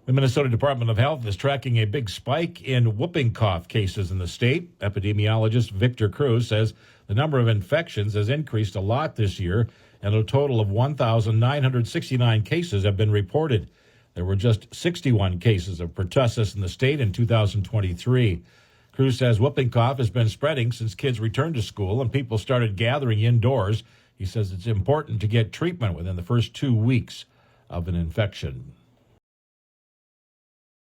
The Minnesota Department of Health is tracking a big spike in whooping cough cases in the state. Epidemiologist Victor Cruz says the number of infections has increased a lot this year, and a total of 1,969 cases have been reported. There were just 61 cases of pertussis in the state in 2023. Cruz says whooping cough has been spreading since kids returned to school and people started gathering indoors. He says it's important to get treatment within the first 2 weeks of an infection.